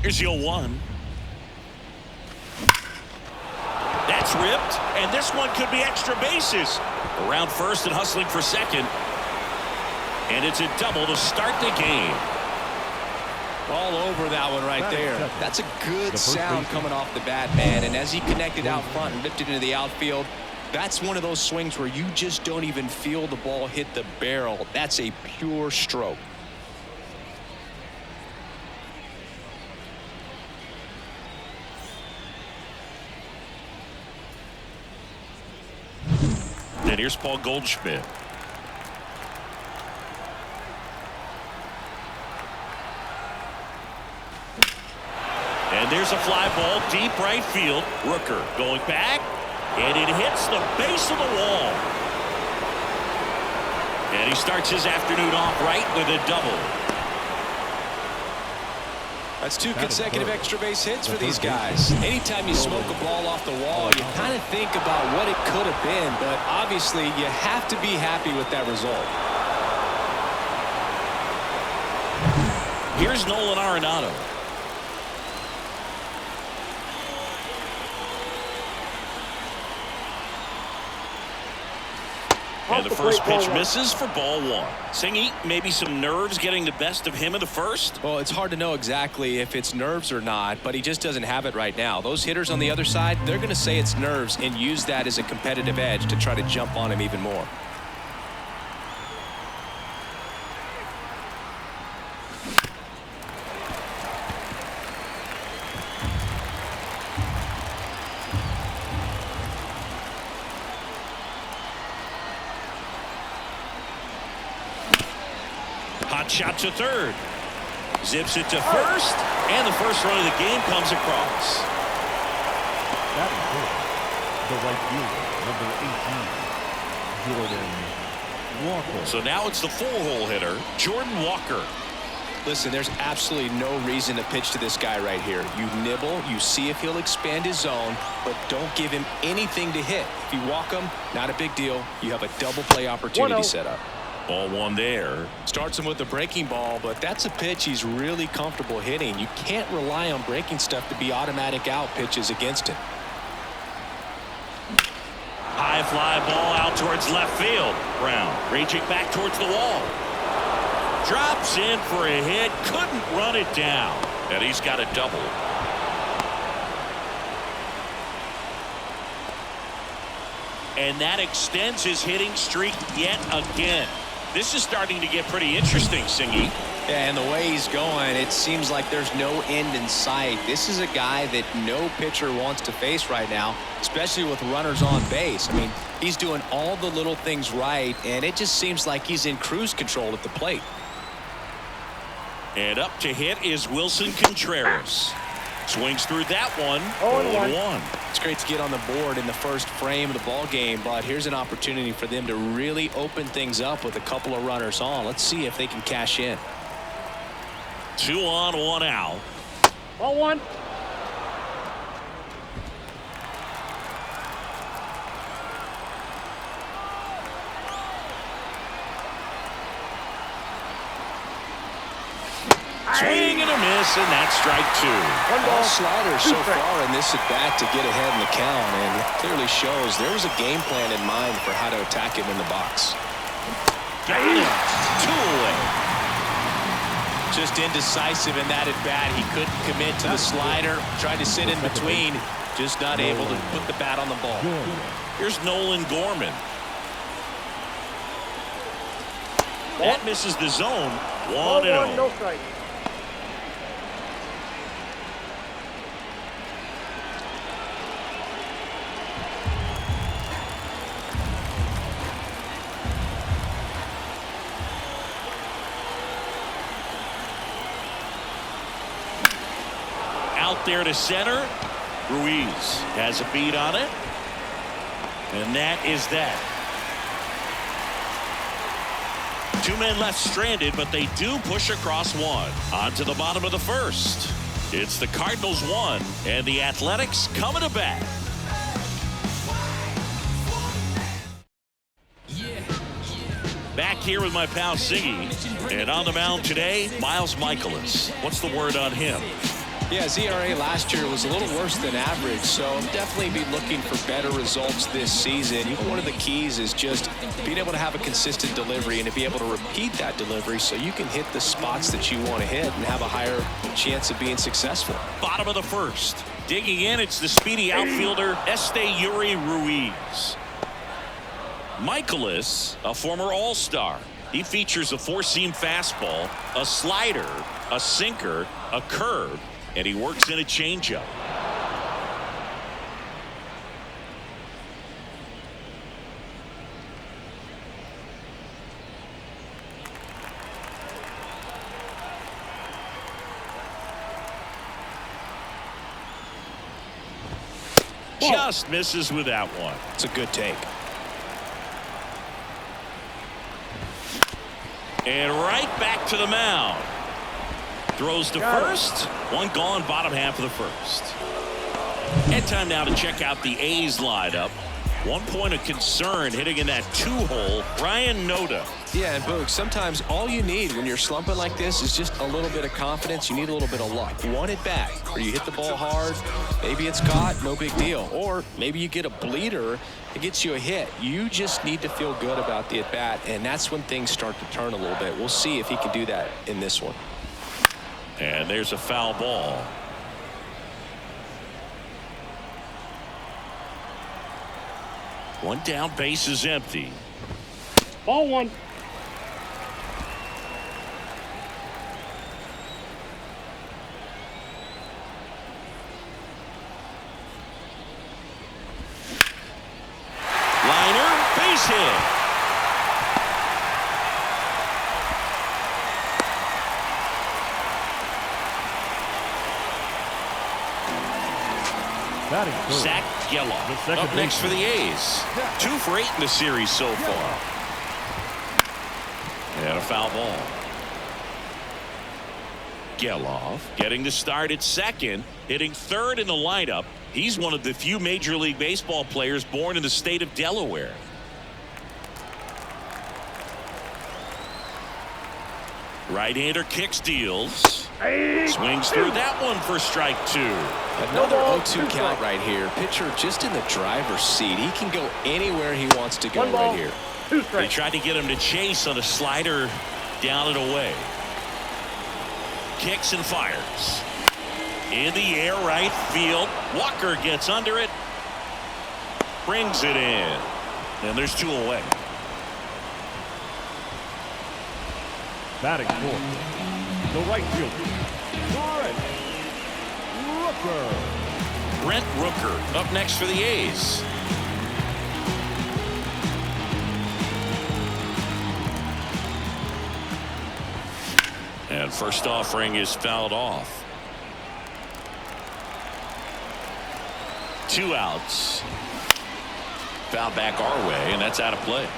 Here's 0-1. That's ripped, and this one could be extra bases. Around first and hustling for second. And it's a double to start the game. All over that one right there. That's a good sound coming off the bat, man. And as he connected out front and lifted into the outfield, that's one of those swings where you just don't even feel the ball hit the barrel. That's a pure stroke. And here's Paul Goldschmidt. And there's a fly ball deep right field. Rooker going back, and it hits the base of the wall. And he starts his afternoon off right with a double. That's two consecutive extra base hits for these guys. Anytime you smoke a ball off the wall, you kind of think about what it could have been, but obviously you have to be happy with that result. Here's Nolan Arenado. And the first pitch misses for ball one. Singy, maybe some nerves getting the best of him in the first? Well, it's hard to know exactly if it's nerves or not, but he just doesn't have it right now. Those hitters on the other side, they're going to say it's nerves and use that as a competitive edge to try to jump on him even more. Hot shot to third. Zips it to first. And the first run of the game comes across. That is good. The right fielder, number 18, Jordan Walker. So now it's the full-hole hitter, Jordan Walker. Listen, there's absolutely no reason to pitch to this guy right here. You nibble, you see if he'll expand his zone, but don't give him anything to hit. If you walk him, not a big deal. You have a double play opportunity set up. Ball one there. Starts him with a breaking ball, but that's a pitch he's really comfortable hitting. You can't rely on breaking stuff to be automatic out pitches against him. High fly ball out towards left field. Brown reaching back towards the wall. Drops in for a hit. Couldn't run it down. And he's got a double. And that extends his hitting streak yet again. This is starting to get pretty interesting, Singy. Yeah, and the way he's going, it seems like there's no end in sight. This is a guy that no pitcher wants to face right now, especially with runners on base. I mean, he's doing all the little things right, and it just seems like he's in cruise control at the plate. And up to hit is Wilson Contreras. Swings through that one. 0-1. It's great to get on the board in the first frame of the ball game, but here's an opportunity for them to really open things up with a couple of runners on. Let's see if they can cash in. 2 on, 1 out. 0-1. Swing and a miss, and that's strike 2. All sliders so far in this at-bat to get ahead in the count, and it clearly shows there was a game plan in mind for how to attack him in the box. Got it. 2 away. Just indecisive in that at-bat. He couldn't commit to the slider, tried to sit in between, just not able to put the bat on the ball. Here's Nolan Gorman. That misses the zone. 1-0. No strike. Out there to center. Ruiz has a beat on it. And that is that. 2 men left stranded, but they do push across one. On to the bottom of the first. It's the Cardinals 1 and the Athletics coming to bat. Back here with my pal Siggy. And on the mound today, Miles Michaelis. What's the word on him? Yeah, his ERA last year was a little worse than average, so definitely be looking for better results this season. One of the keys is just being able to have a consistent delivery and to be able to repeat that delivery so you can hit the spots that you want to hit and have a higher chance of being successful. Bottom of the first. Digging in, it's the speedy outfielder, STL Ruiz. Michaelis, a former All-Star. He features a four-seam fastball, a slider, a sinker, a curve, and he works in a changeup. Just misses with that one. It's a good take. And right back to the mound. Throws to first. One gone, bottom half of the first. And time now to check out the A's lineup. 1 point of concern hitting in that 2-hole, Ryan Noda. Yeah, and Boog, sometimes all you need when you're slumping like this is just a little bit of confidence. You need a little bit of luck. One at bat, where you hit the ball hard, maybe it's caught, no big deal. Or maybe you get a bleeder, it gets you a hit. You just need to feel good about the at bat, and that's when things start to turn a little bit. We'll see if he can do that in this one. And there's a foul ball. One down, base is empty. Ball one. Liner, base hit. Zach Geloff up next for the A's. 2 for 8 in the series so far. And a foul ball. Geloff getting the start at second, hitting third in the lineup. He's one of the few Major League Baseball players born in the state of Delaware. Right-hander kicks, deals. Swings through that one for strike 2. Another 0-2 count right here. Pitcher just in the driver's seat. He can go anywhere he wants to go right here. They tried to get him to chase on a slider down and away. Kicks and fires. In the air, right field. Walker gets under it. Brings it in. And there's 2 away. Batting fourth, the right fielder, Brent Rooker up next for the A's. And first offering is fouled off. 2 outs. Foul back our way, and that's out of play.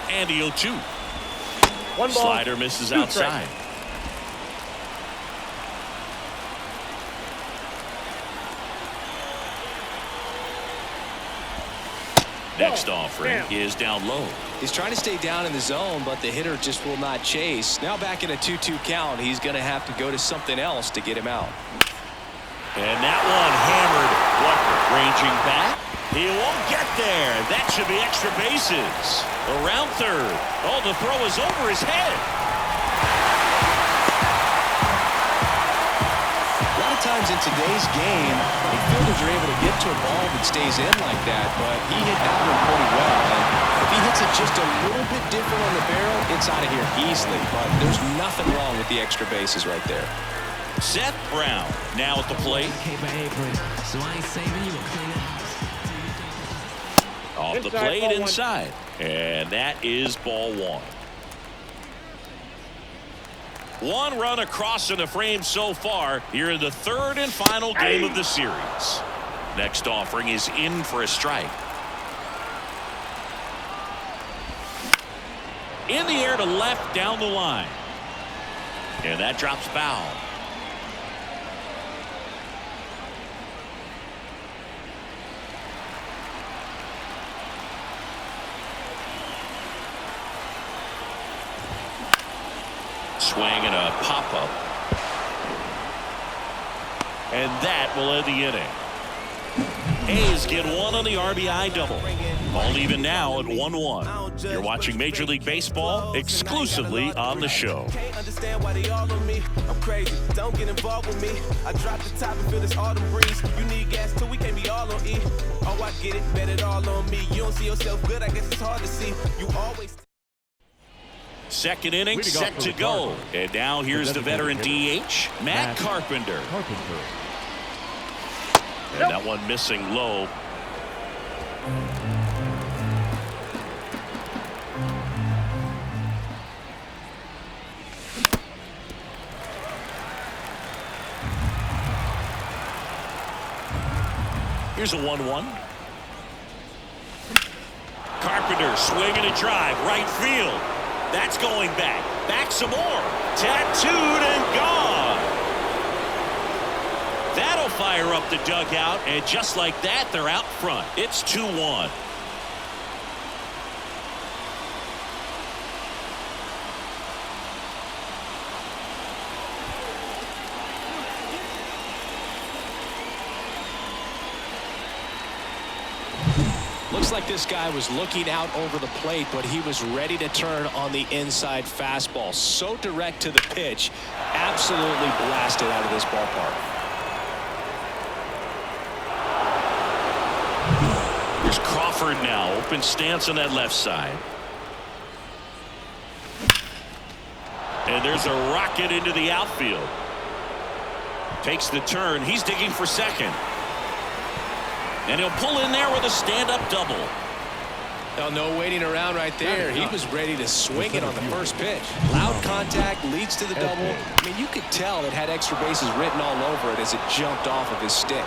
And the 0-2. One ball, slider misses outside. Next offering is down low. He's trying to stay down in the zone, but the hitter just will not chase. Now back in a 2-2 count, he's going to have to go to something else to get him out. And that one hammered. Walker ranging back. He won't get there. That should be extra bases. Around third. Oh, the throw is over his head. A lot of times in today's game, fielders are able to get to a ball that stays in like that, but he hit that one pretty well. And if he hits it just a little bit different on the barrel, it's out of here easily. But there's nothing wrong with the extra bases right there. Seth Brown now at the plate. Off the plate inside. And that is ball 1. 1 run across in the frame so far here in the 3rd and final game of the series. Next offering is in for a strike. In the air to left down the line. And that drops foul. Swing and a pop-up. and that will end the inning. A's get one on the RBI double. All even now at 1-1. You're watching Major League Baseball exclusively on the show. Can't understand why they all on me. I'm crazy. Don't get involved with me. I drop the top and feel this autumn breeze. You need gas too. We can't be all on E. Oh, I get it. Bet it all on me. You don't see yourself good. I guess it's hard to see. You always. Second inning set to go. And now here's the veteran DH, Matt Carpenter. And that one missing low. Here's a 1-1. Carpenter swinging a drive, right field. That's going back. Back some more. Tattooed and gone. That'll fire up the dugout, and just like that, they're out front. It's 2-1. Looks like this guy was looking out over the plate, but he was ready to turn on the inside fastball. So direct to the pitch, absolutely blasted out of this ballpark. Here's Crawford now, open stance on that left side. And there's a rocket into the outfield. Takes the turn. He's digging for second. And he'll pull in there with a stand-up double. Well, no waiting around right there. He was ready to swing it on the first pitch. Loud contact leads to the double. I mean, you could tell it had extra bases written all over it as it jumped off of his stick.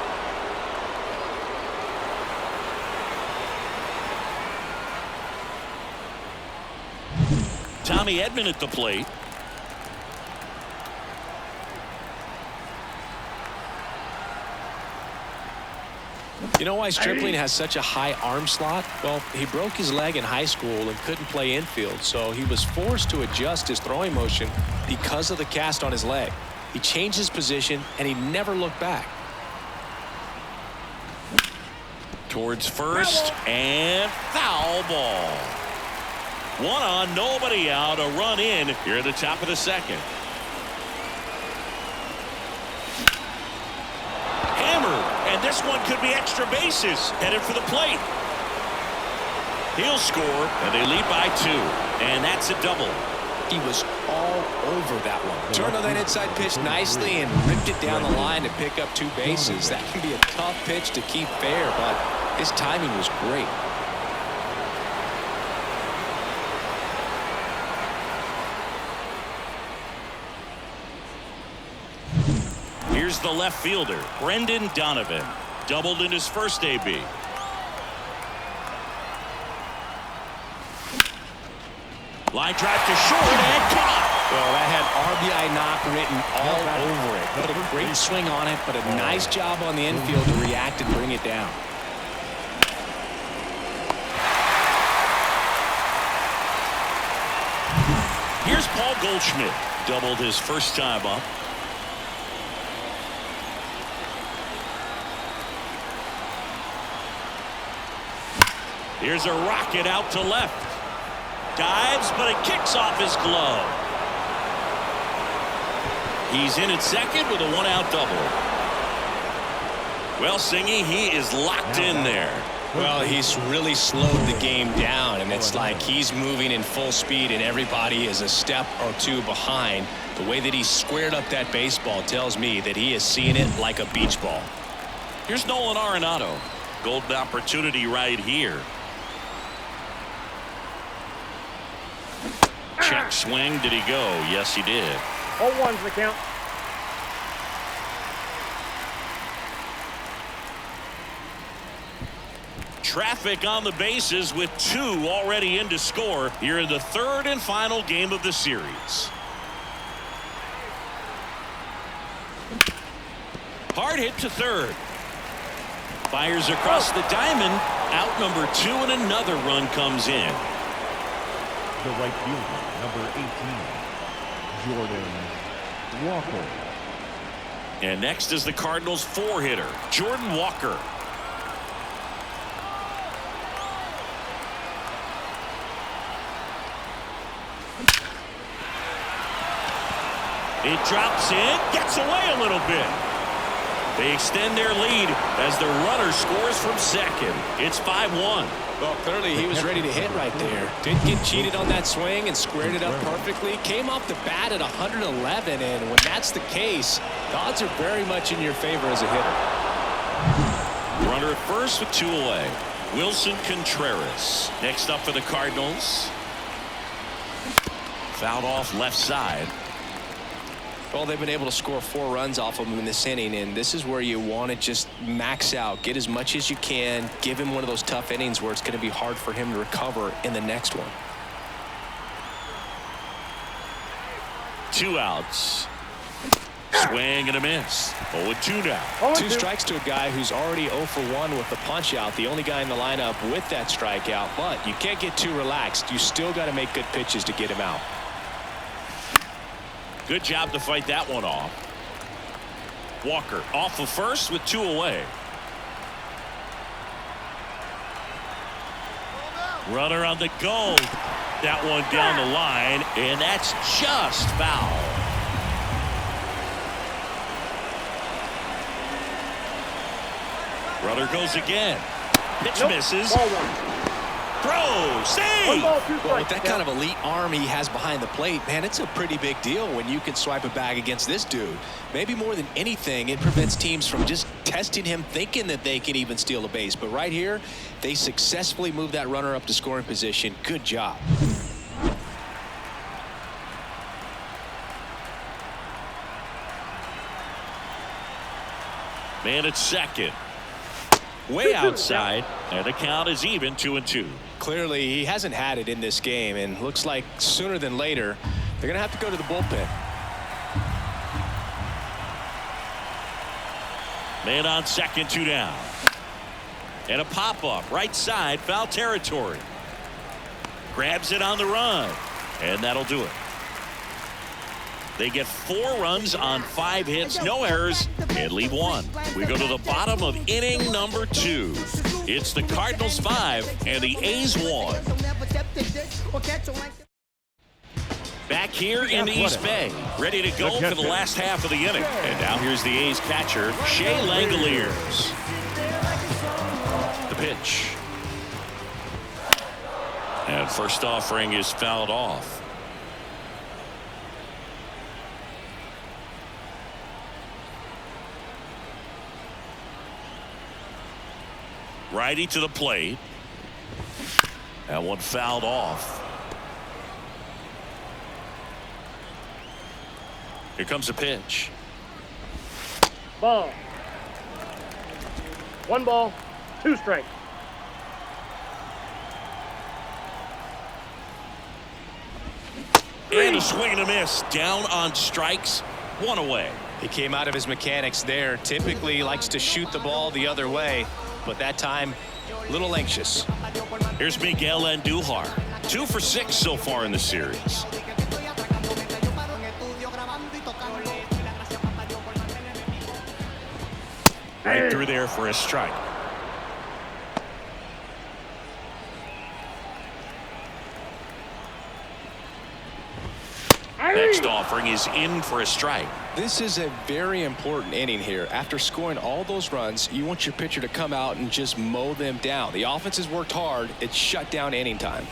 Tommy Edman at the plate. You know why Stripling has such a high arm slot? Well, he broke his leg in high school and couldn't play infield, so he was forced to adjust his throwing motion because of the cast on his leg. He changed his position, and he never looked back. Towards first, and foul ball. One on, nobody out, a run in here at the top of the second. And this one could be extra bases headed for the plate. He'll score, and they lead by 2. And that's a double. He was all over that one. Turned on that inside pitch nicely and ripped it down the line to pick up 2 bases. That can be a tough pitch to keep fair, but his timing was great. Here's the left fielder, Brendan Donovan. Doubled in his first AB. Line drive to short and caught. Well, that had RBI knock written all over it. Put a great swing on it, but a nice job on the infield to react and bring it down. Here's Paul Goldschmidt. Doubled his first time up. Here's a rocket out to left. Dives, but it kicks off his glove. He's in at second with a 1-out double. Well, Singy, he is locked in there. Well, he's really slowed the game down, and it's like he's moving in full speed, and everybody is a step or 2 behind. The way that he squared up that baseball tells me that he is seeing it like a beach ball. Here's Nolan Arenado. Golden opportunity right here. Check swing. Did he go? Yes, he did. 0-1's the count. Traffic on the bases with 2 already in to score here in the 3rd and final game of the series. Hard hit to third. Fires across the diamond. Out number 2, and another run comes in. The right fielder, number 18, Jordan Walker. And next is the Cardinals 4-hitter, Jordan Walker. It drops in, gets away a little bit. They extend their lead as the runner scores from second. It's 5-1. Well, clearly he was ready to hit right there. Didn't get cheated on that swing and squared it up perfectly. Came off the bat at 111, and when that's the case, the odds are very much in your favor as a hitter. Runner at first with 2 away. Wilson Contreras. Next up for the Cardinals. Fouled off left side. Well, they've been able to score 4 runs off of him in this inning, and this is where you want to just max out, get as much as you can, give him one of those tough innings where it's going to be hard for him to recover in the next one. 2 outs. Swing and a miss. 0-2 now. 2 strikes to a guy who's already 0 for 1 with the punch out, the only guy in the lineup with that strikeout, but you can't get too relaxed. You still got to make good pitches to get him out. Good job to fight that one off. Walker off of first with 2 away. Runner on the go. That one down the line, and that's just foul. Runner goes again. Pitch misses. Throw, save. Well, with that kind of elite arm he has behind the plate, man, it's a pretty big deal when you can swipe a bag against this dude. Maybe more than anything, it prevents teams from just testing him, thinking that they can even steal a base. But right here, they successfully move that runner up to scoring position. Good job. Man at second. Way outside, and the count is even 2-2. Clearly, he hasn't had it in this game, and looks like sooner than later, they're going to have to go to the bullpen. Man on second, 2 down. And a pop-up, right side, foul territory. Grabs it on the run, and that'll do it. They get 4 runs on 5 hits, no errors, and leave 1. We go to the bottom of inning number 2. It's the Cardinals 5 and the A's 1. Back here in the East Bay, ready to go for the last half of the inning. And now here's the A's catcher, Shea Langoliers. The pitch. And first offering is fouled off. Righty to the plate. That one fouled off. Here comes a pitch. Ball. 1 ball, 2 strikes. And a swing and a miss. Down on strikes. 1 away. He came out of his mechanics there. Typically likes to shoot the ball the other way, but that time a little anxious. Here's Miguel Andujar. 2 for 6 so far in the series. Right through there for a strike. Next offering is in for a strike. This is a very important inning here. After scoring all those runs, you want your pitcher to come out and just mow them down. The offense has worked hard. It's shut down inning time.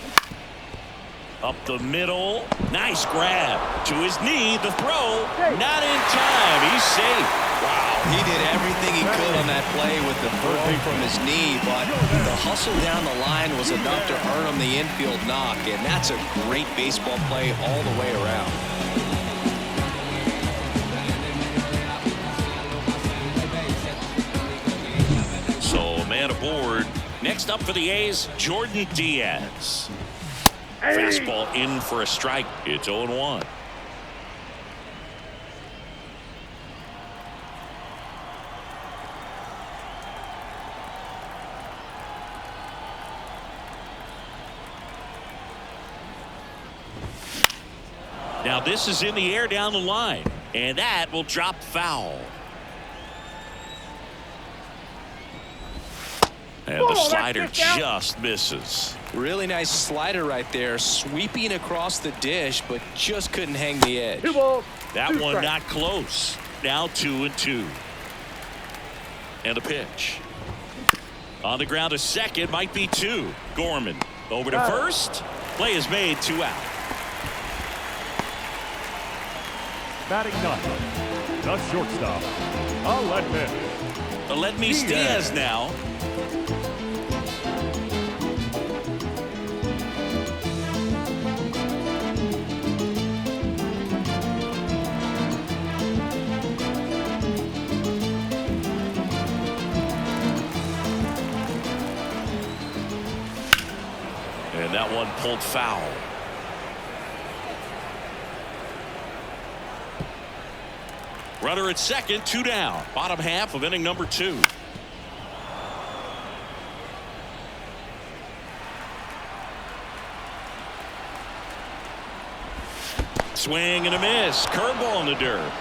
Up the middle. Nice grab. To his knee. The throw. Not in time. He's safe. Wow. He did everything he could on that play with the throw from his knee, but the hustle down the line was enough to earn him the infield knock, and that's a great baseball play all the way around. So, man aboard. Next up for the A's, Jordan Diaz. Fastball in for a strike. It's 0-1. Now this is in the air down the line, and that will drop foul. And the slider just misses. Really nice slider right there, sweeping across the dish, but just couldn't hang the edge. That one not close. Now 2-2. And a pitch. On the ground to second, might be 2. Gorman over to first. Play is made, 2 out. Batting ninth, the shortstop, Aledmys Diaz now. And that one pulled foul. Runner at second, 2 down. Bottom half of inning number 2. Swing and a miss. Curveball in the dirt.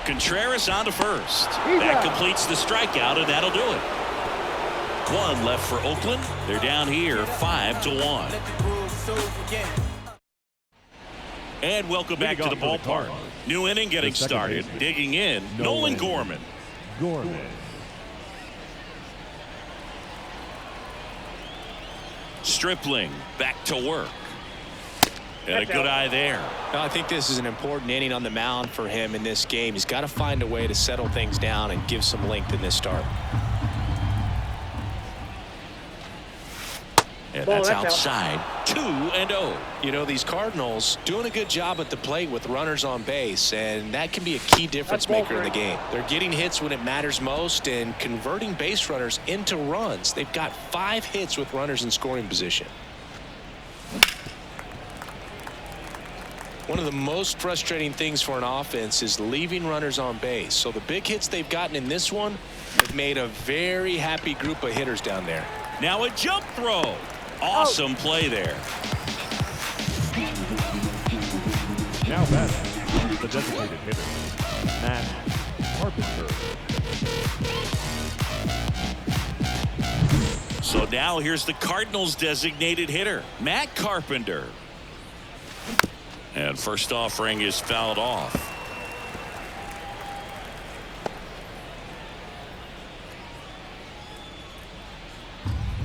Contreras on to first. That completes the strikeout, and that'll do it. 1 left for Oakland. They're down here 5-1. And welcome back to the ballpark. New inning getting started. Digging in, Nolan Gorman. Stripling back to work. And a good eye there. I think this is an important inning on the mound for him in this game. He's got to find a way to settle things down and give some length in this start. And that's outside. 2-0. You know, these Cardinals doing a good job at the plate with runners on base, and that can be a key difference maker in the game. They're getting hits when it matters most and converting base runners into runs. They've got 5 hits with runners in scoring position. One of the most frustrating things for an offense is leaving runners on base. So the big hits they've gotten in this one have made a very happy group of hitters down there. Now a jump throw. Awesome play there. Now batting, the designated hitter, Matt Carpenter. So now here's the Cardinals designated hitter, Matt Carpenter. And first offering is fouled off.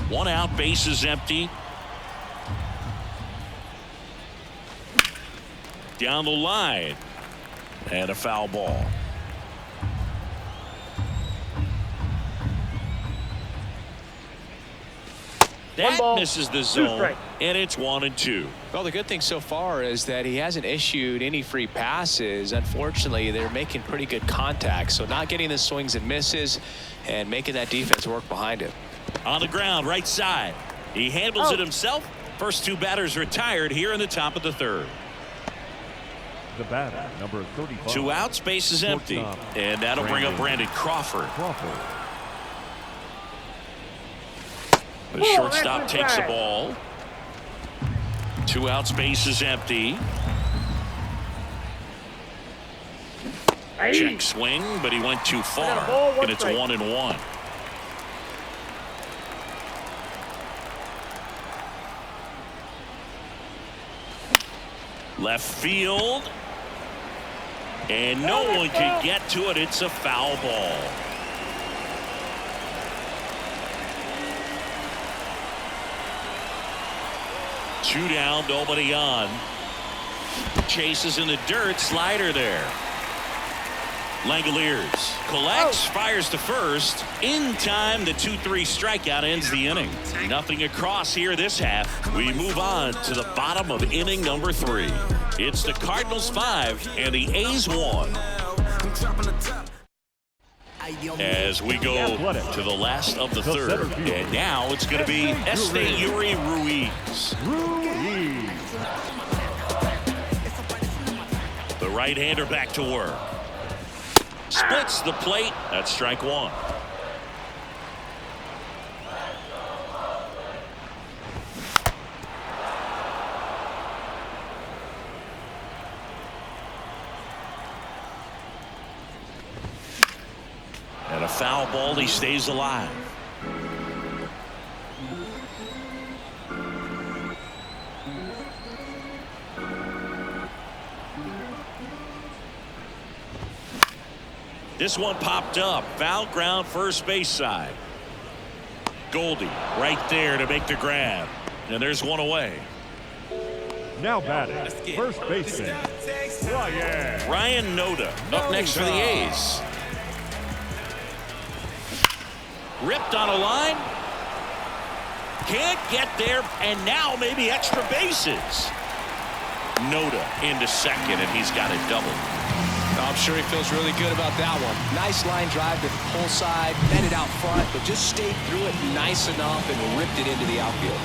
One out, base is empty. Down the line. And a foul ball. That misses the zone, and it's 1-2. Well, the good thing so far is that he hasn't issued any free passes. Unfortunately, they're making pretty good contact, so not getting the swings and misses and making that defense work behind him. On the ground, right side. He handles it himself. First 2 batters retired here in the top of the 3rd. The batter, number 35. 2 outs, base is empty. And that'll bring up Brandon Crawford. The shortstop takes the ball. 2 outs, base is empty. Check swing, but he went too far. And it's 1-1. Left field. And no one can get to it. It's a foul ball. Two down, nobody on. Chases in the dirt, slider there. Langoliers collects, fires to first. In time, the 2-3 strikeout ends the inning. Nothing across here this half. We move on to the bottom of inning number 3. It's the Cardinals 5 and the A's 1. As we go to the last of the 3rd. And now it's going to be Esteury Ruiz. The right-hander back to work. Splits the plate. That's strike 1. And a foul ball. He stays alive. This one popped up. Foul ground, first base side. Goldie right there to make the grab. And there's one away. Now batting, first baseman, Ryan Noda up next for the A's. Ripped on a line. Can't get there, and now maybe extra bases. Noda into second, and he's got a double. I'm sure he feels really good about that one. Nice line drive to the pull side, netted out front, but just stayed through it nice enough and ripped it into the outfield.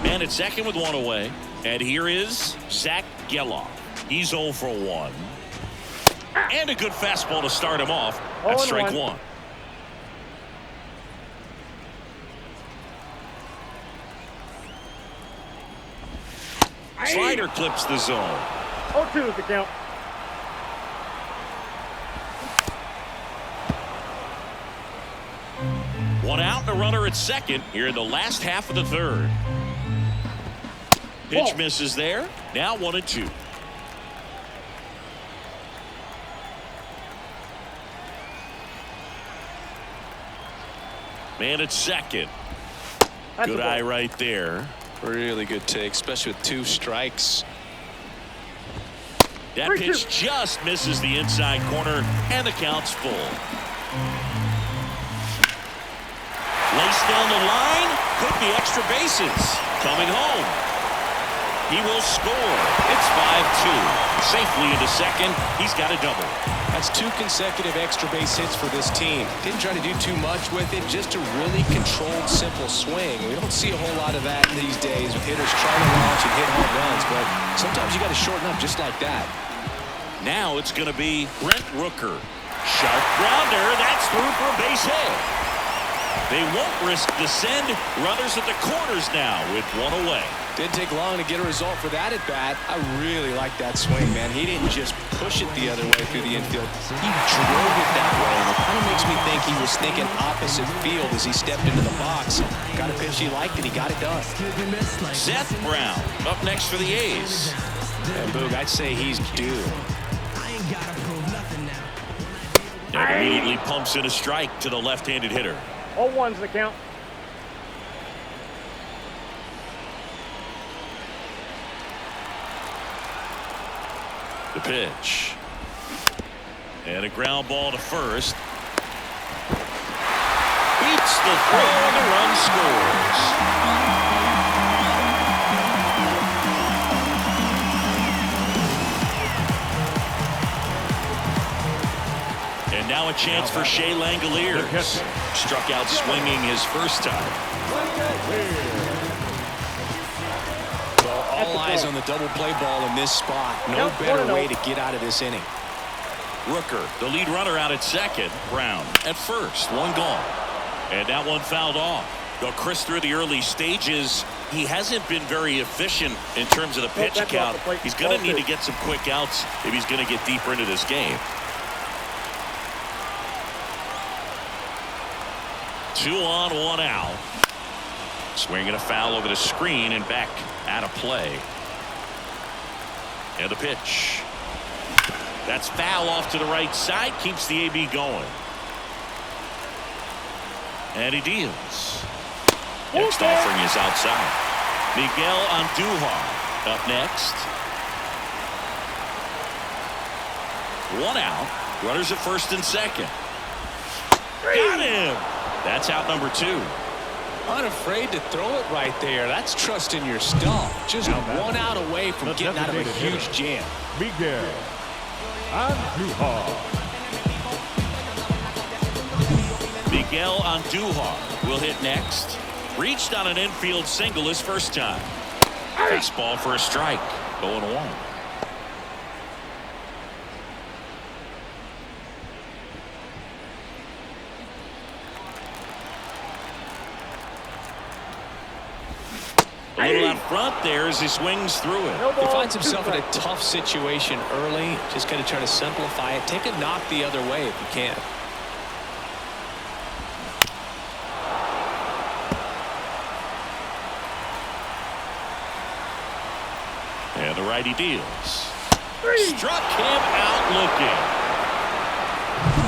Man at second with one away. And here is Zach Geloff. He's 0 for 1. And a good fastball to start him off. That's strike one. Slider clips the zone. 0-2 is the count. One out and a runner at second here in the last half of the third. Pitch misses there. Now 1-2. Man at second. Good eye right there. Really good take, especially with 2 strikes. That pitch just misses the inside corner, and the count's full. Laced down the line, could be extra bases. Coming home. He will score. It's 5-2. Safely into second. He's got a double. That's 2 consecutive extra base hits for this team. Didn't try to do too much with it, just a really controlled, simple swing. We don't see a whole lot of that these days with hitters trying to launch and hit home runs, but sometimes you got to shorten up just like that. Now it's going to be Brent Rooker. Sharp grounder. That's through for a base hit. They won't risk the send. Runners at the corners now with one away. Didn't take long to get a result for that at bat. I really like that swing, man. He didn't just push it the other way through the infield. He drove it that way. And it kind of makes me think he was thinking opposite field as he stepped into the box. Got a pitch he liked, and he got it done. Seth Brown up next for the A's. And Boog, I'd say he's due. And immediately pumps in a strike to the left-handed hitter. 0-1's the count. The pitch. And a ground ball to first. Beats the throw, and the run scores. And now a chance for Shea Langoliers. Struck out swinging his first time. All eyes on the double play ball in this spot. No better way to get out of this inning. Rooker, the lead runner, out at second. Brown at first. One gone. And that one fouled off. Though Chris, through the early stages, he hasn't been very efficient in terms of the pitch count. He's going to need to get some quick outs if he's going to get deeper into this game. 2 on, 1 out. Swinging a foul over the screen and back out of play. And the pitch. That's foul off to the right side. Keeps the AB going. And he deals. Next offering is outside. Miguel Andujar up next. 1 out. Runners at first and second. Got him. That's out number 2. Unafraid to throw it right there. That's trusting your stuff. Just 1 out away from getting out of a huge jam. Miguel Andujar. Miguel Andujar will hit next. Reached on an infield single his first time. Fastball for a strike. 0-1. A little out front there as he swings through it. He finds himself in a tough situation early. Just going to try to simplify it. Take a knock the other way if you can. the righty deals. Struck him out looking.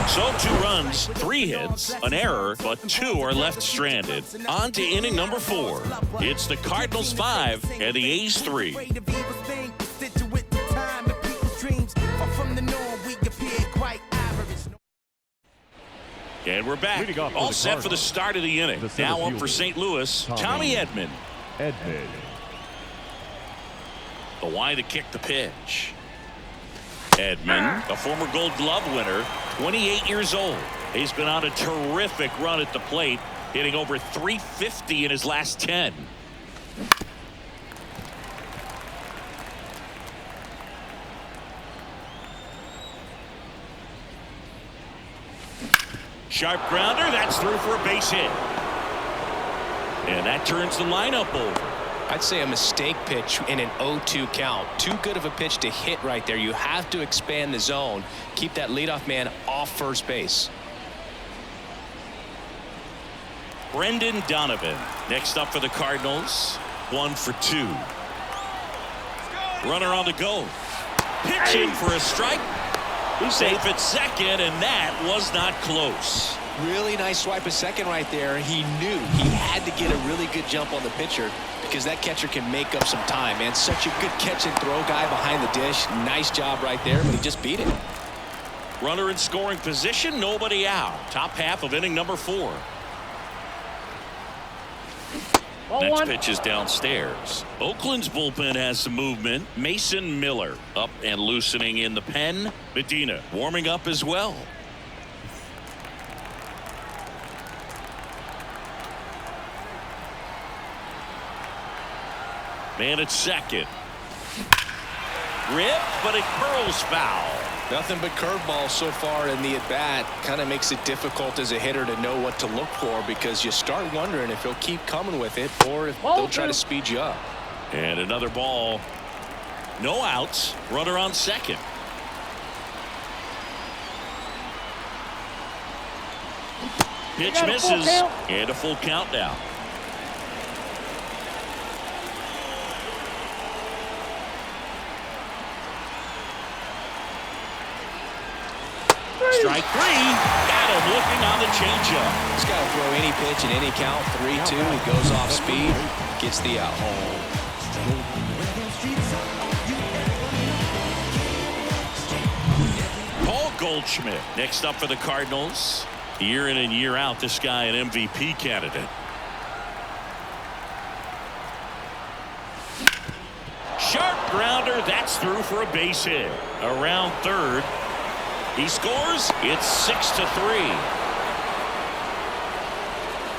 So 2 runs, 3 hits, an error, but 2 are left stranded. On to inning number 4. It's the Cardinals 5 and the A's 3. And we're back. All set for the start of the inning. Now up for St. Louis, Tommy Edman. The wide to kick the pitch. Edman, a former Gold Glove winner, 28 years old. He's been on a terrific run at the plate, hitting over .350 in his last 10. Sharp grounder, that's through for a base hit. And that turns the lineup over. I'd say a mistake pitch in an 0-2 count. Too good of a pitch to hit right there. You have to expand the zone. Keep that leadoff man off first base. Brendan Donovan next up for the Cardinals. 1 for 2. Runner on the go. Pitch in for a strike. Safe at second, and that was not close. Really nice swipe at second right there. He knew he had to get a really good jump on the pitcher because that catcher can make up some time, man. Such a good catch and throw guy behind the dish. Nice job right there, but he just beat it. Runner in scoring position, nobody out. Top half of inning number 4. Next pitch is downstairs. Oakland's bullpen has some movement. Mason Miller up and loosening in the pen. Medina warming up as well. Man at second. Rip, but it curls foul. Nothing but curveballs so far in the at-bat. Kind of makes it difficult as a hitter to know what to look for because you start wondering if he'll keep coming with it or if they'll try to speed you up. And another ball. No outs. Runner on second. Pitch misses. And a full count now. Strike 3. Got him looking on the changeup. He's got to throw any pitch in any count. 3-2. He goes off speed. Gets the out. Paul Goldschmidt next up for the Cardinals. Year in and year out, this guy an MVP candidate. Sharp grounder. That's through for a base hit. Around third. He scores. It's 6-3.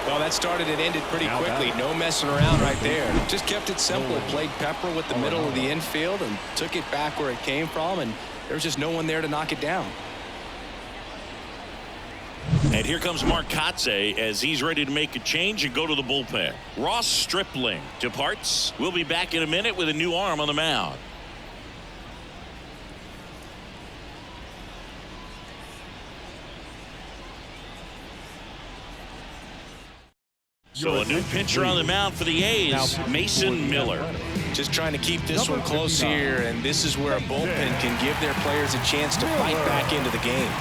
Well, that started and ended pretty quickly. No messing around right there. Just kept it simple. Played pepper with the middle of the infield and took it back where it came from, and there was just no one there to knock it down. And here comes Mark Kotze as he's ready to make a change and go to the bullpen. Ross Stripling departs. We'll be back in a minute with a new arm on the mound. So a new pitcher on the mound for the A's, Mason Miller. Just trying to keep this one close here, and this is where a bullpen can give their players a chance to fight back into the game.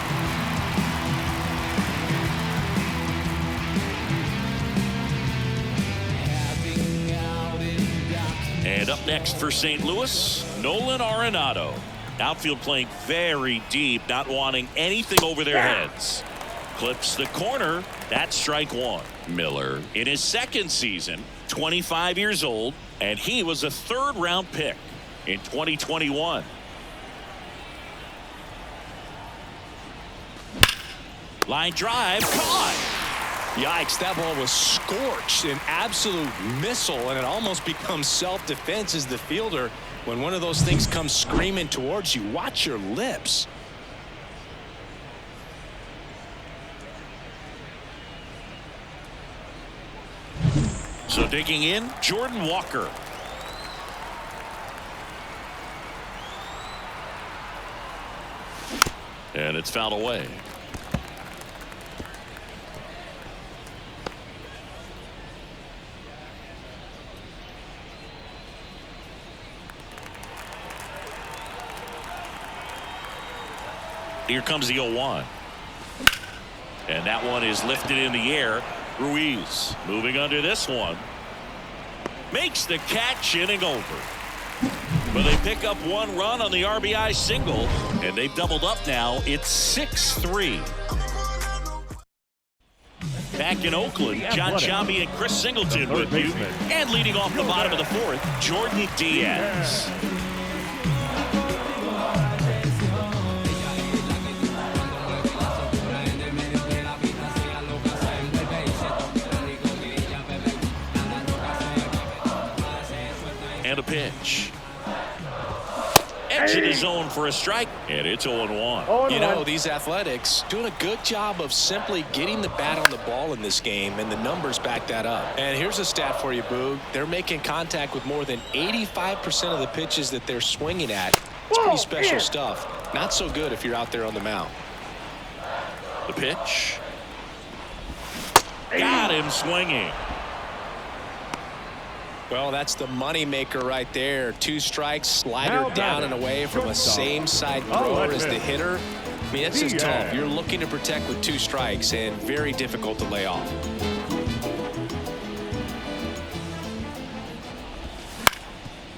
And up next for St. Louis, Nolan Arenado. Outfield playing very deep, not wanting anything over their heads. Clips the corner. That's strike 1. Miller in his second season, 25 years old, and he was a 3rd-round pick in 2021. Line drive caught. Yikes, that ball was scorched, an absolute missile, and it almost becomes self-defense as the fielder. When one of those things comes screaming towards you, watch your lips. So digging in, Jordan Walker. And it's fouled away. Here comes the 0-1. And that one is lifted in the air. Ruiz moving under this one. Makes the catch, inning over. But they pick up one run on the RBI single, and they've doubled up now. It's 6-3. Back in Oakland, John Chambi and Chris Singleton with you. And leading off the bottom of the fourth, Jordan Diaz. And a pitch. Into the zone for a strike, and it's 0-1. You know, these Athletics doing a good job of simply getting the bat on the ball in this game, and the numbers back that up. And here's a stat for you, Boog. They're making contact with more than 85% of the pitches that they're swinging at. It's pretty special stuff. Not so good if you're out there on the mound. The pitch. Got him swinging. Well, that's the money maker right there. 2 strikes, slider down and away from a same side thrower as the hitter. I mean, it's just tough. You're looking to protect with 2 strikes and very difficult to lay off.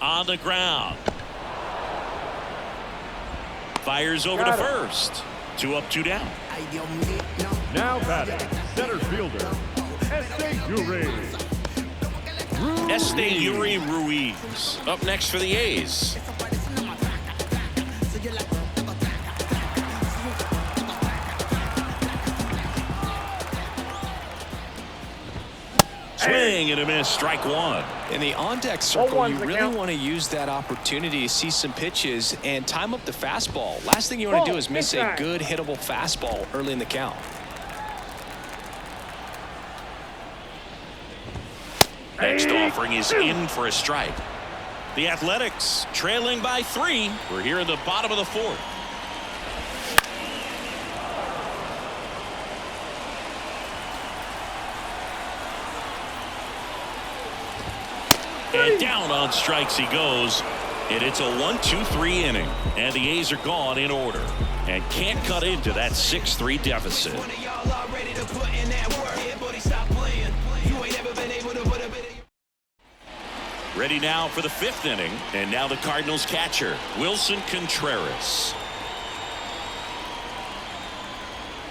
On the ground. Fires over to first. 2 up, 2 down. Now batting, center fielder, Yuri Ruiz up next for the A's. Swing and a miss, strike 1. In the on-deck circle, you really want to use that opportunity to see some pitches and time up the fastball. Last thing you want to do is miss a good hittable fastball early in the count. Next offering is in for a strike. The Athletics trailing by 3. We're here in the bottom of the 4th. And down on strikes he goes. And it's a 1-2-3 inning. And the A's are gone in order. And can't cut into that 6-3 deficit. Ready now for the 5th inning. And now the Cardinals catcher, Wilson Contreras.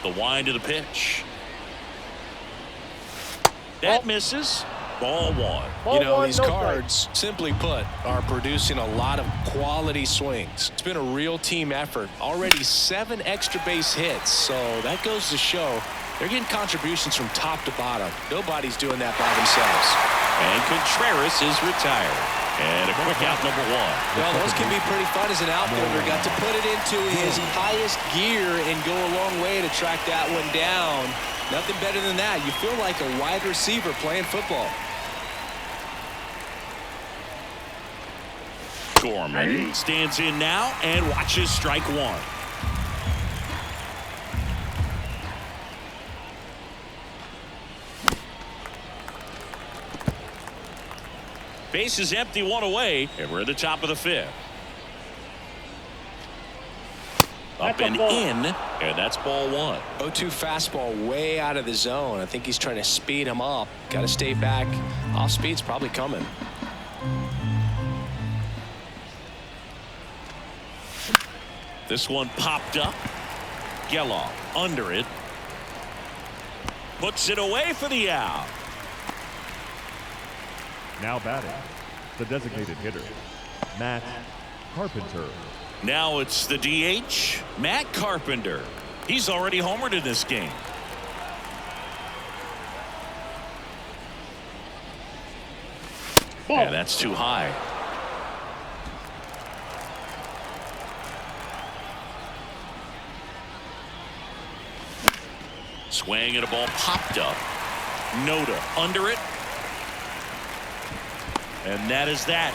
The wind of the pitch. That misses. Ball 1. You know, these Cards, simply put, are producing a lot of quality swings. It's been a real team effort. Already 7 extra base hits. So that goes to show they're getting contributions from top to bottom. Nobody's doing that by themselves. And Contreras is retired. And a quick out, number 1. Well, those can be pretty fun as an outfielder. Got to put it into his highest gear and go a long way to track that one down. Nothing better than that. You feel like a wide receiver playing football. Gorman stands in now and watches strike 1. Base is empty, 1 away, and we're at the top of the 5th. Up and in, and that's ball 1. 0-2 fastball way out of the zone. I think he's trying to speed him up. Got to stay back. Off speed's probably coming. This one popped up. Geloff under it. Puts it away for the out. Now batting, the designated hitter, Matt Carpenter. Now it's the DH, Matt Carpenter. He's already homered in this game. Yeah, that's too high. Swing and a ball popped up. Noda under it. And that is that.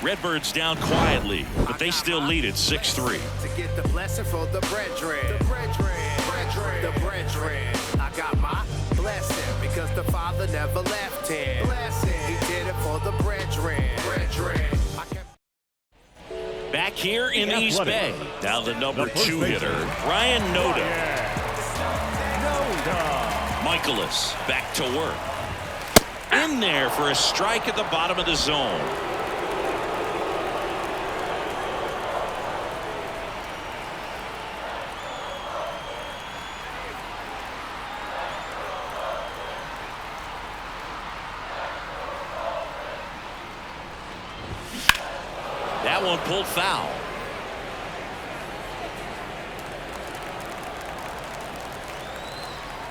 Redbirds down quietly, but they still lead at 6-3. To get the blessing for the brethren. The brethren. I got my blessing because the Father never left him. Blessing. He did it for the brethren. Back here in East Bay. Now the number 2 hitter, Ryan Noda. Michaelis back to work. In there for a strike at the bottom of the zone. That one pulled foul.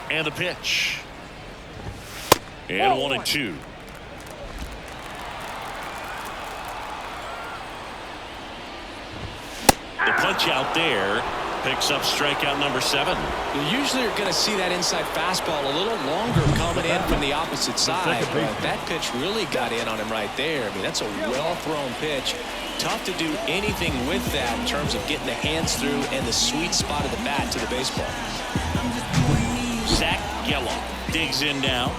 And the pitch. And 1-2. The punch out there picks up strikeout number 7. You usually are going to see that inside fastball a little longer coming in from the opposite side. But that pitch really got in on him right there. I mean, that's a well-thrown pitch. Tough to do anything with that in terms of getting the hands through and the sweet spot of the bat to the baseball. Zach Geloff digs in now.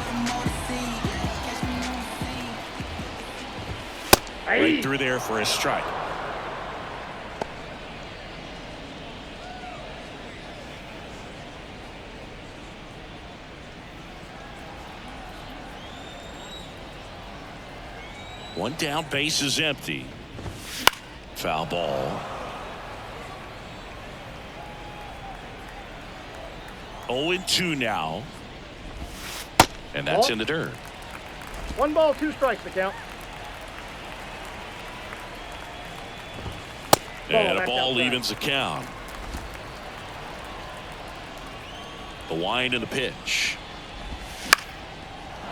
Right through there for a strike. One down, base is empty. Foul ball. 0-2 now. And that's in the dirt. 1 ball, 2 strikes to count. And a ball evens the count. The wind and the pitch.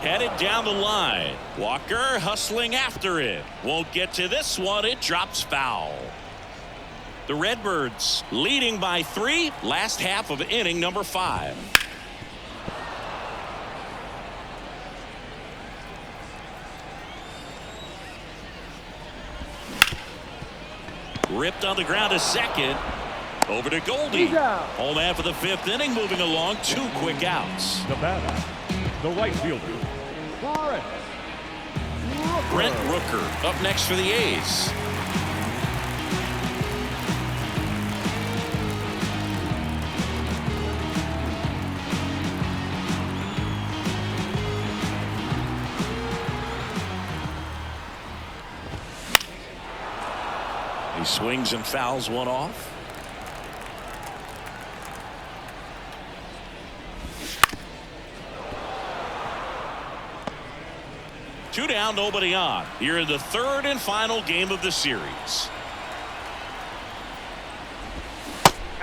Headed down the line. Walker hustling after it. Won't get to this one. It drops foul. The Redbirds leading by 3. Last half of inning number 5. Ripped on the ground to second. Over to Goldie. Home man for the 5th inning, moving along. 2 quick outs. The batter, the right fielder, Brent Rooker up next for the A's. He swings and fouls one off. Two down, nobody on. Here in the 3rd and final game of the series.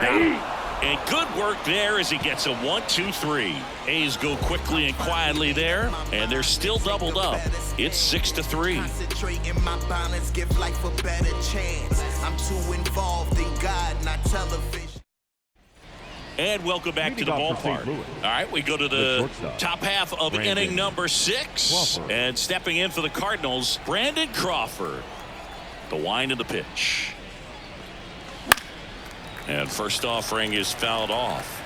And good work there as he gets a 1-2-3. A's go quickly and quietly there, and they're still doubled up. It's 6-3. My balance, give life a better chance. I'm too involved in God, not television. And welcome back to the ballpark. All right, we go to the top half of inning number 6. And stepping in for the Cardinals, Brandon Crawford. The wind of the pitch. And first offering is fouled off.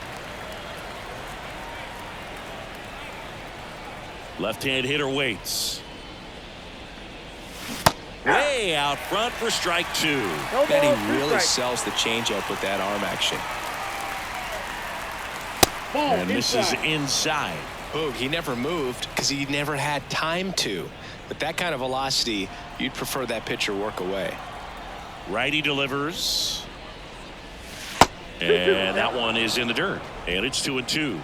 Left-hand hitter waits. Way out front for strike 2. And he really sells the changeup with that arm action. And this is inside. Boog, he never moved because he never had time to. With that kind of velocity, you'd prefer that pitcher work away. Righty delivers. And that one is in the dirt. And it's 2-2.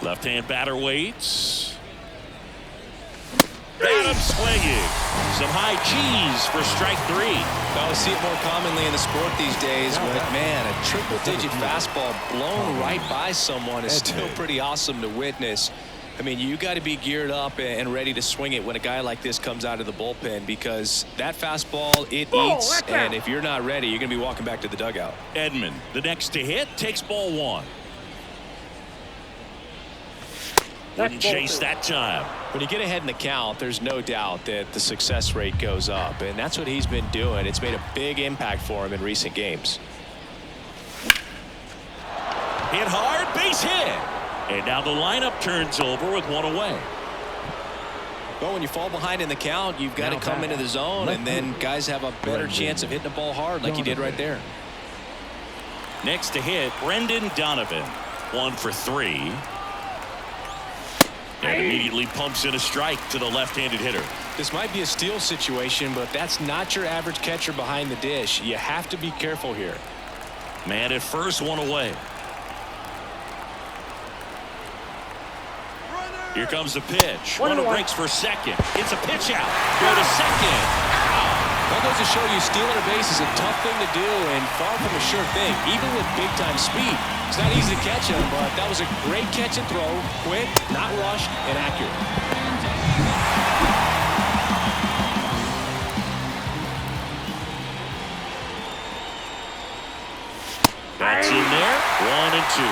Left-hand batter waits. Got him swinging. Some high cheese for strike 3. I see it more commonly in the sport these days, but man, a triple-digit fastball blown right by someone is still pretty awesome to witness. I mean, you got to be geared up and ready to swing it when a guy like this comes out of the bullpen, because that fastball, it eats, and if you're not ready, you're going to be walking back to the dugout. Edman, the next to hit, takes ball 1. Wouldn't chase that time. When you get ahead in the count, there's no doubt that the success rate goes up, and that's what he's been doing. It's made a big impact for him in recent games. Hit hard, base hit. And now the lineup turns over with one away. Well, when you fall behind in the count, you've got to come into the zone, and then guys have a better chance of hitting the ball hard like he did right there. Next to hit, Brendan Donovan. 1 for 3. And immediately pumps in a strike to the left-handed hitter. This might be a steal situation, but that's not your average catcher behind the dish. You have to be careful here. Man at first, one away. Here comes the pitch. Runner breaks for second. It's a pitch out. Go to second. That goes to show you stealing a base is a tough thing to do and far from a sure thing, even with big-time speed. It's not easy to catch him, but that was a great catch and throw. Quick, not rushed, and accurate. That's in there. 1 and 2.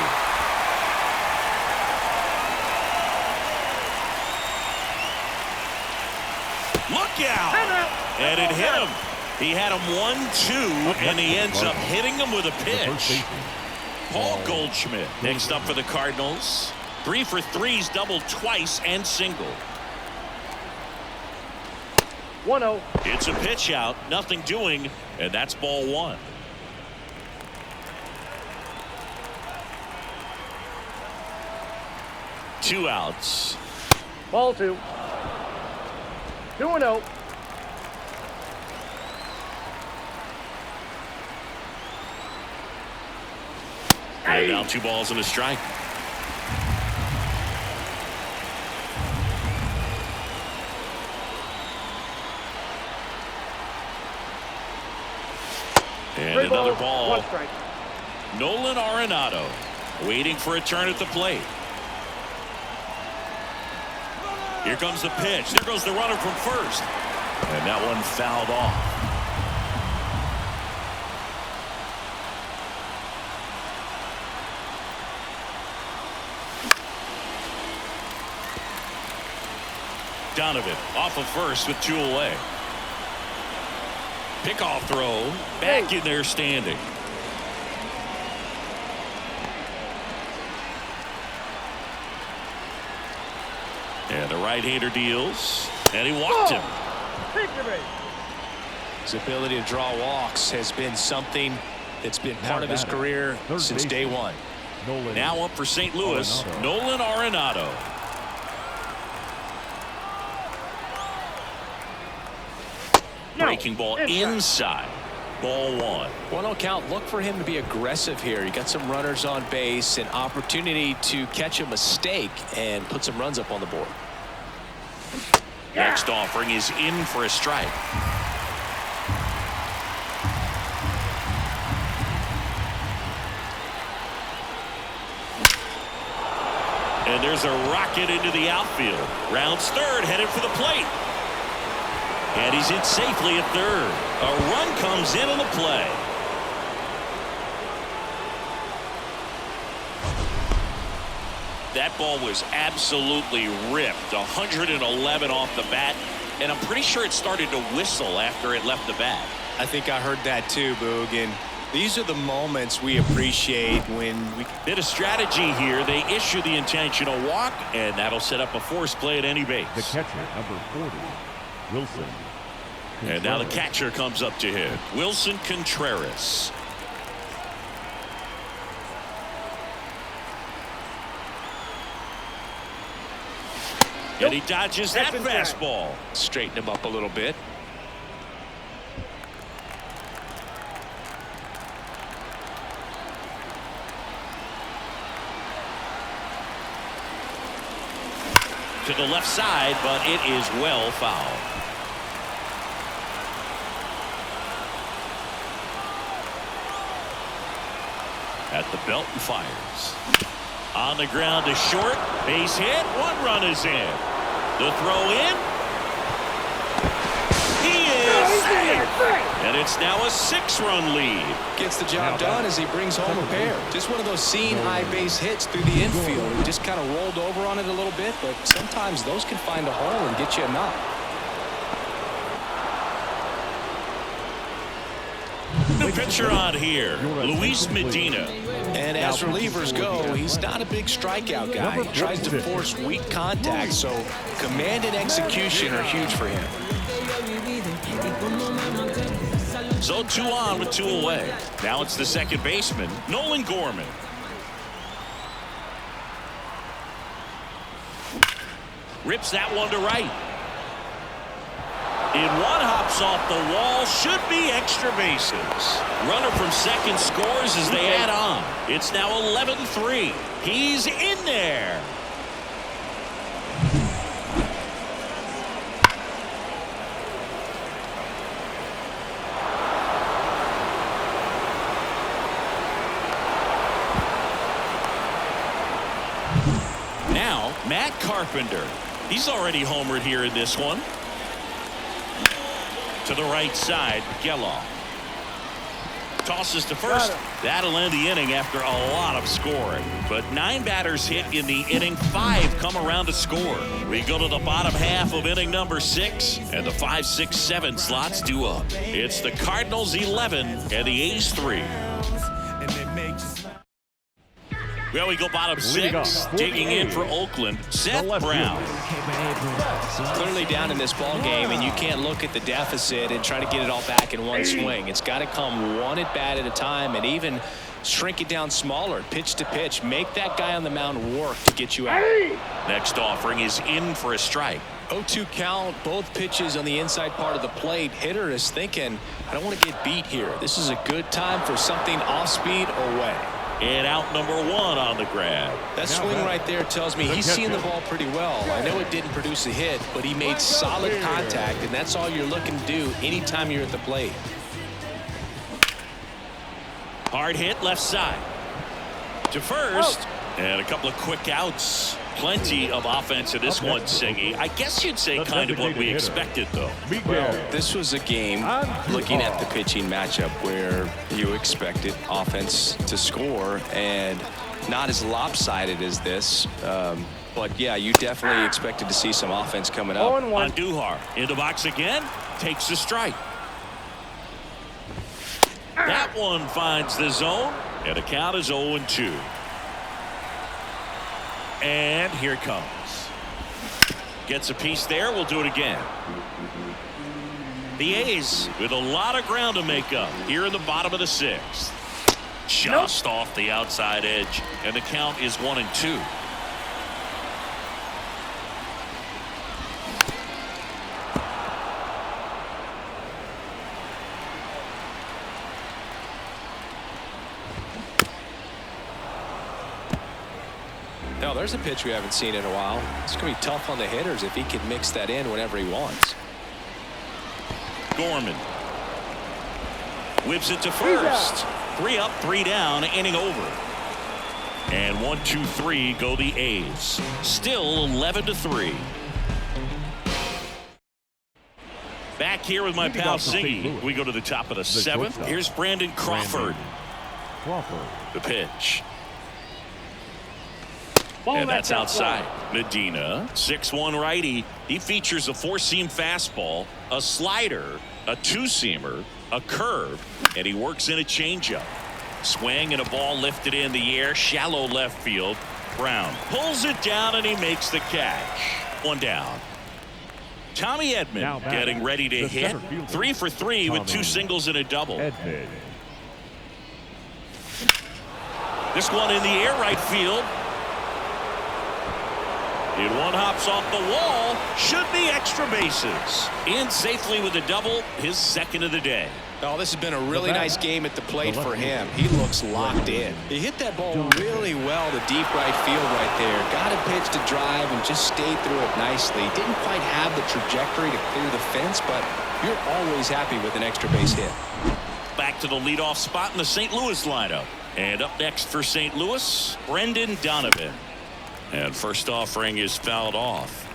Look out! And it hit him. He had him 1-2, and he ends up hitting him with a pitch. Paul Goldschmidt next up for the Cardinals. 3 for 3's doubled twice and single. 1-0. It's a pitch out, nothing doing, and that's ball 1. Two outs. Ball 2. 2-0. And now 2 balls and a strike. And another ball. 1 strike. Nolan Arenado waiting for a turn at the plate. Here comes the pitch. There goes the runner from first. And that one fouled off. Donovan off of first with 2 away. Pickoff throw. Back in there standing. And the right-hander deals. And he walked him. His ability to draw walks has been something that's been part of his career since day one. Now up for St. Louis, Nolan Arenado. Breaking ball inside. Ball 1. 1-0 count. Look for him to be aggressive here. You got some runners on base, an opportunity to catch a mistake and put some runs up on the board. Next offering is in for a strike. And there's a rocket into the outfield. Rounds third, headed for the plate. And he's in safely at third. A run comes in on the play. That ball was absolutely ripped. 111 off the bat. And I'm pretty sure it started to whistle after it left the bat. I think I heard that too, Boog. And these are the moments we appreciate when we Bit of strategy here. They issue the intentional walk, and that'll set up a force play at any base. The catcher, number 40, Wilson. And now the catcher comes up to hit. Wilson Contreras. And he dodges that fastball. straighten him up a little bit. To the left side, but it is well fouled. At the belt and fires. On the ground to short. Base hit. 1 run is in. The throw in. He is safe. And it's now a 6-run lead. Gets the job done as he brings home a pair. Just one of those seam high base hits through the infield. He just kind of rolled over on it a little bit, but sometimes those can find a hole and get you a knock. new pitcher on here, Luis Medina. And as relievers go, he's not a big strikeout guy. He tries to force weak contact, so command and execution are huge for him. So 2 on with 2 away. Now it's the second baseman, Nolan Gorman. Rips that one to right. In one hops off the wall, should be extra bases. Runner from second scores as they add on. It's now 11-3. He's in there. Now, Matt Carpenter. He's already homered here in this one. To the right side, Geloff. Tosses to first. That'll end the inning after a lot of scoring. But 9 batters hit in the inning. 5 come around to score. We go to the bottom half of inning number 6. And the 5, 6, 7 slots due up. It's the Cardinals 11 and the A's 3. Well, we go bottom 6. Digging in for Oakland, Seth Brown. Clearly down in this ball game, and you can't look at the deficit and try to get it all back in one swing. It's got to come one at bat at a time, and even shrink it down smaller, pitch to pitch. Make that guy on the mound work to get you out. Next offering is in for a strike. 0-2 count, both pitches on the inside part of the plate. Hitter is thinking, I don't want to get beat here. This is a good time for something off speed or way. And out number 1 on the grab. That swing right there tells me he's seeing the ball pretty well. I know it didn't produce a hit, but he made solid contact, and that's all you're looking to do anytime you're at the plate. Hard hit left side. To first. And a couple of quick outs. Plenty of offense in this one, Singy. I guess you'd say kind of what we expected, though. Well, this was a game looking at the pitching matchup where you expected offense to score, and not as lopsided as this. But, yeah, you definitely expected to see some offense coming up. On Duhar. In the box again. Takes the strike. That one finds the zone. And the count is 0-2. And here it comes. Gets a piece there. We'll do it again. The A's with a lot of ground to make up here in the bottom of the 6th. Just off the outside edge. And the count is 1-2. No, there's a pitch we haven't seen in a while. It's going to be tough on the hitters if he can mix that in whenever he wants. Gorman whips it to first. 3 up, 3 down, inning over. And 1, 2, 3 go the A's. Still 11-3. Back here with my pal Singy. We go to the top of the 7th. Here's Brandon Crawford. The pitch. And that's outside. Medina, 6'1" righty. He features a 4-seam fastball, a slider, a 2-seamer, a curve, and he works in a changeup. Swing and a ball lifted in the air, shallow left field. Brown pulls it down and he makes the catch. 1 down. Tommy Edman getting ready to hit. 3 for 3 with 2 singles and a double. This one in the air, right field. And one hops off the wall. Should be extra bases. In safely with a double, his 2nd of the day. Oh, this has been a really nice game at the plate for him. He looks locked in. He hit that ball really well to deep right field right there. Got a pitch to drive and just stayed through it nicely. Didn't quite have the trajectory to clear the fence, but you're always happy with an extra base hit. Back to the leadoff spot in the St. Louis lineup. And up next for St. Louis, Brendan Donovan. And first offering is fouled off.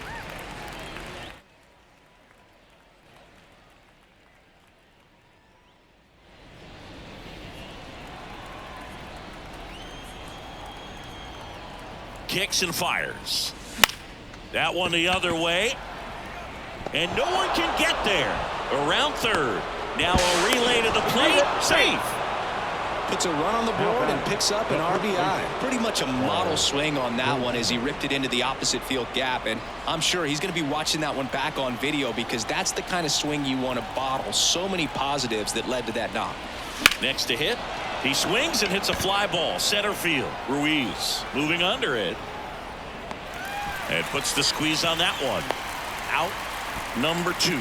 Kicks and fires. That one the other way. And no one can get there. Around third. Now a relay to the plate. Safe. Puts a run on the board and picks up an RBI. Pretty much a model swing on that one as he ripped it into the opposite field gap. And I'm sure he's going to be watching that one back on video because that's the kind of swing you want to bottle. So many positives that led to that knock. Next to hit. He swings and hits a fly ball. Center field. Ruiz moving under it. And puts the squeeze on that one. Out number 2.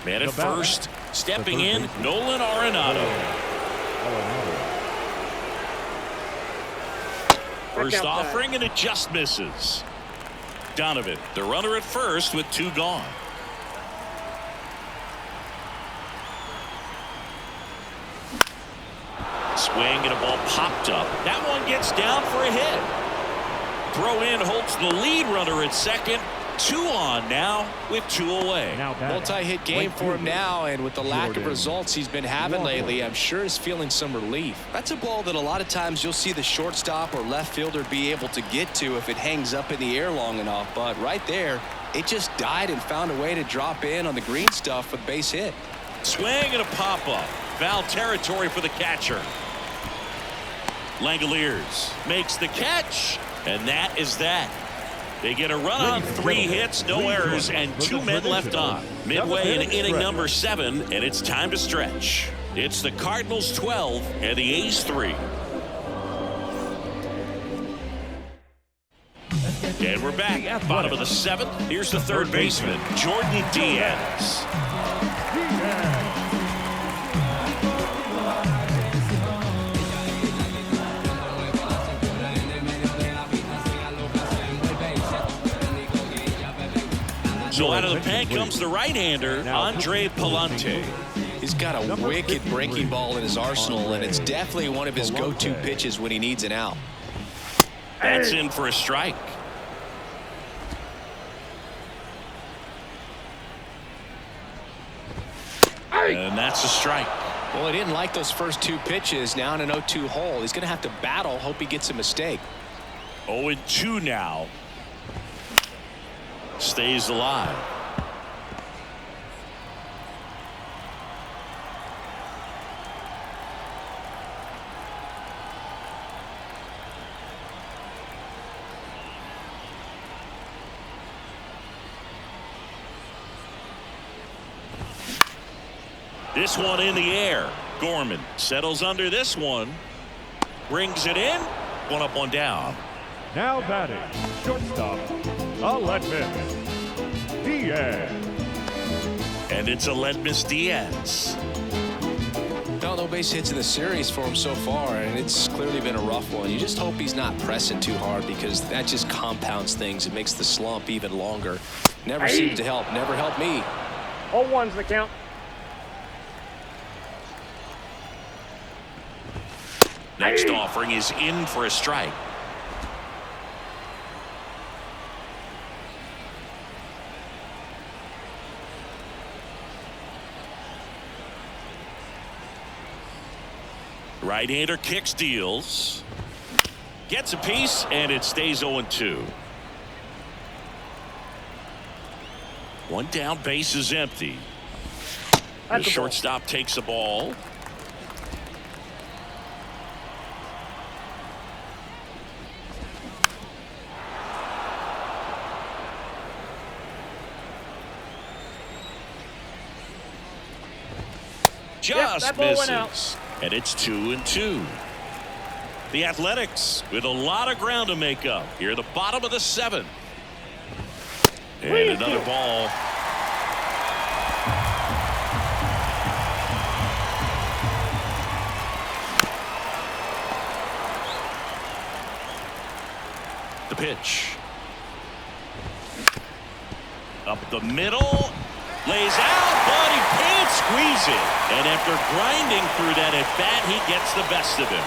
Man at first, stepping in, Nolan Arenado. First offering, and it just misses. Donovan, the runner at first with 2 gone. Swing and a ball popped up. That one gets down for a hit. Throw in holds the lead runner at second. 2 on now with 2 away. Multi-hit game for him now, and with the lack of results he's been having lately, I'm sure he's feeling some relief. That's a ball that a lot of times you'll see the shortstop or left fielder be able to get to if it hangs up in the air long enough, but right there, it just died and found a way to drop in on the green stuff with base hit. Swing and a pop-up. Foul territory for the catcher. Langoliers makes the catch, and that is that. They get a run on 3 hits, no errors, and 2 men left on. Midway in inning number 7, and it's time to stretch. It's the Cardinals 12 and the A's 3. And we're back. Bottom of the 7th. Here's the third baseman, Jordan Diaz. So out of the pen comes the right-hander, Andre Palante. He's got a wicked breaking ball in his arsenal, and it's definitely one of his go-to pitches when he needs an out. That's in for a strike. And that's a strike. Well, he didn't like those first 2 pitches. Now in an 0-2 hole, he's going to have to battle, hope he gets a mistake. 0-2 now. Stays alive. This one in the air. Gorman settles under this one. Brings it in. 1 up, 1 down. Now batting, shortstop, Aledmys Diaz. And it's Aledmys Diaz. No base hits in the series for him so far, and it's clearly been a rough one. You just hope he's not pressing too hard because that just compounds things. It makes the slump even longer. Never seems to help. Never helped me. 0-1's the count. Next offering is in for a strike. Right-hander kicks, deals. Gets a piece, and it stays 0-2. 1 down, base is empty. The shortstop takes a ball. Just misses. And it's 2-2. The Athletics with a lot of ground to make up here at the bottom of the 7th. And another ball. The pitch. Up the middle. Lays out, but he can't squeeze it. And after grinding through that at bat, he gets the best of him.